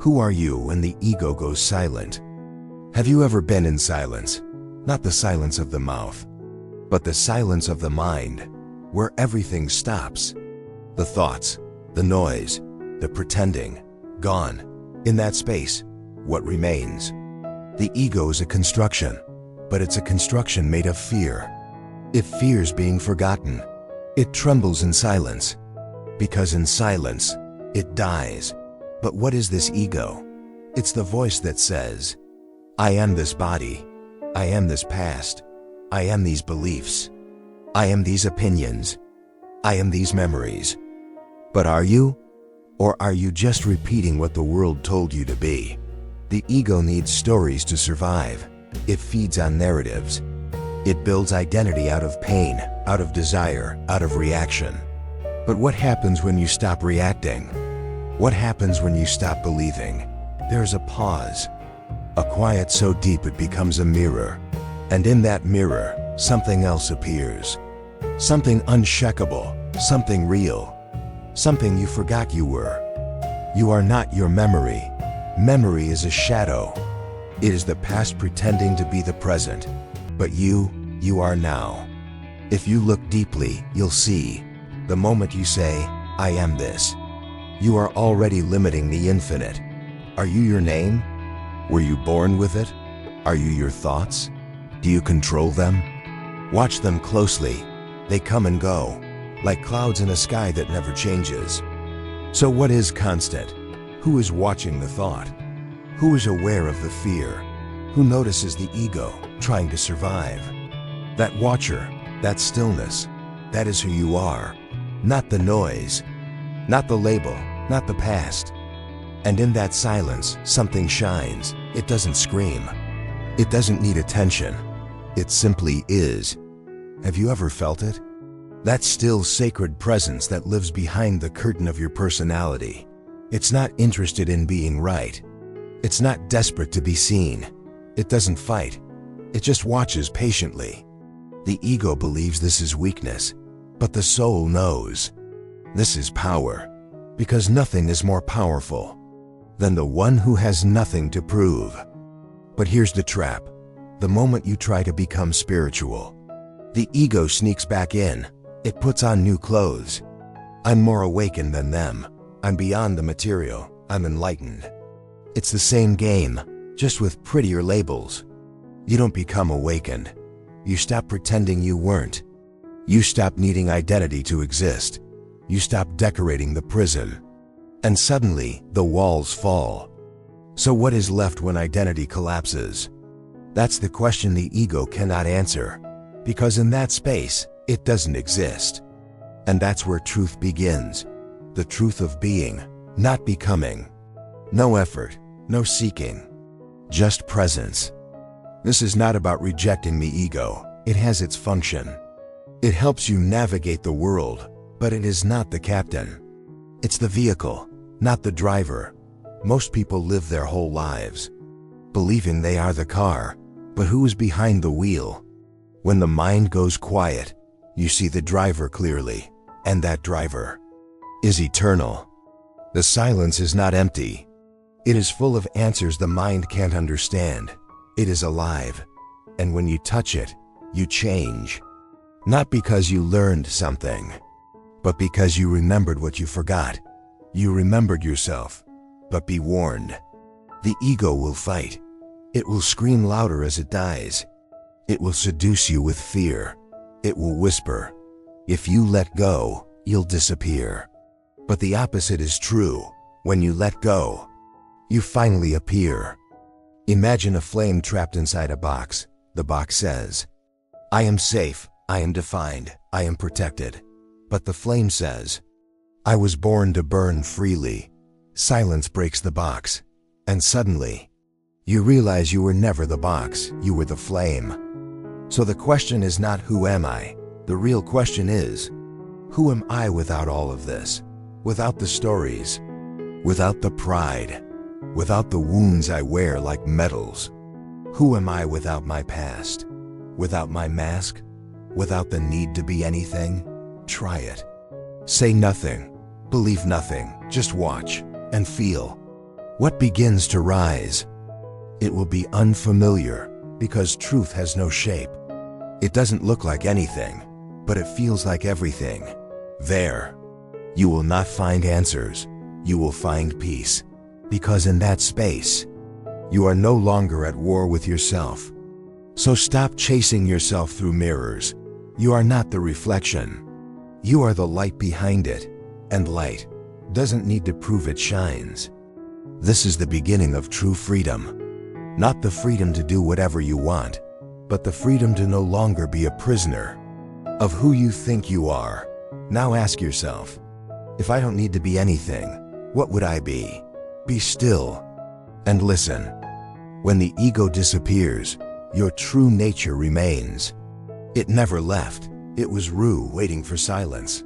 Who are you when the ego goes silent? Have you ever been in silence? Not the silence of the mouth, but the silence of the mind, where everything stops. The thoughts, the noise, the pretending, gone. In that space, what remains? The ego is a construction, but it's a construction made of fear. It fears being forgotten. It trembles in silence, because in silence, it dies. But what is this ego? It's the voice that says, I am this body. I am this past. I am these beliefs. I am these opinions. I am these memories. But are you? Or are you just repeating what the world told you to be? The ego needs stories to survive. It feeds on narratives. It builds identity out of pain, out of desire, out of reaction. But what happens when you stop reacting? What happens when you stop believing? There's a pause. A quiet so deep it becomes a mirror. And in that mirror, something else appears. Something unshakable, something real. Something you forgot you were. You are not your memory. Memory is a shadow. It is the past pretending to be the present. But you are now. If you look deeply, you'll see. The moment you say, I am this, you are already limiting the infinite. Are you your name? Were you born with it? Are you your thoughts? Do you control them? Watch them closely. They come and go, like clouds in a sky that never changes. So what is constant? Who is watching the thought? Who is aware of the fear? Who notices the ego trying to survive? That watcher, that stillness, that is who you are. Not the noise, not the label, not the past. And in that silence, something shines. It doesn't scream. It doesn't need attention. It simply is. Have you ever felt it? That still, sacred presence that lives behind the curtain of your personality. It's not interested in being right. It's not desperate to be seen. It doesn't fight. It just watches patiently. The ego believes this is weakness, but the soul knows this is power, because nothing is more powerful than the one who has nothing to prove. But here's the trap. The moment you try to become spiritual, the ego sneaks back in. It puts on new clothes. I'm more awakened than them. I'm beyond the material. I'm enlightened. It's the same game, just with prettier labels. You don't become awakened. You stop pretending you weren't. You stop needing identity to exist. You stop decorating the prison. And suddenly, the walls fall. So what is left when identity collapses? That's the question the ego cannot answer, because in that space, it doesn't exist. And that's where truth begins. The truth of being, not becoming. No effort, no seeking, just presence. This is not about rejecting the ego. It has its function. It helps you navigate the world, but it is not the captain. It's the vehicle, not the driver. Most people live their whole lives believing they are the car, but who is behind the wheel? When the mind goes quiet, you see the driver clearly, and that driver is eternal. The silence is not empty. It is full of answers the mind can't understand. It is alive, and when you touch it, you change. Not because you learned something, but because you remembered what you forgot. You remembered yourself, but be warned. The ego will fight. It will scream louder as it dies. It will seduce you with fear. It will whisper, if you let go, you'll disappear. But the opposite is true. When you let go, you finally appear. Imagine a flame trapped inside a box. The box says, I am safe, I am defined, I am protected. But the flame says, I was born to burn freely. Silence breaks the box, and suddenly, you realize you were never the box, you were the flame. So the question is not who am I? The real question is, who am I without all of this? Without the stories, without the pride, without the wounds I wear like medals. Who am I without my past? Without my mask? Without the need to be anything? Try it. Say nothing. Believe nothing. Just watch and feel. What begins to rise? It will be unfamiliar because truth has no shape. It doesn't look like anything, but it feels like everything. There, you will not find answers. You will find peace, because in that space, you are no longer at war with yourself. So stop chasing yourself through mirrors. You are not the reflection. You are the light behind it, and light doesn't need to prove it shines. This is the beginning of true freedom. Not the freedom to do whatever you want, but the freedom to no longer be a prisoner of who you think you are. Now ask yourself, if I don't need to be anything, what would I be? Be still and listen. When the ego disappears, your true nature remains. It never left. It was Ru waiting for silence.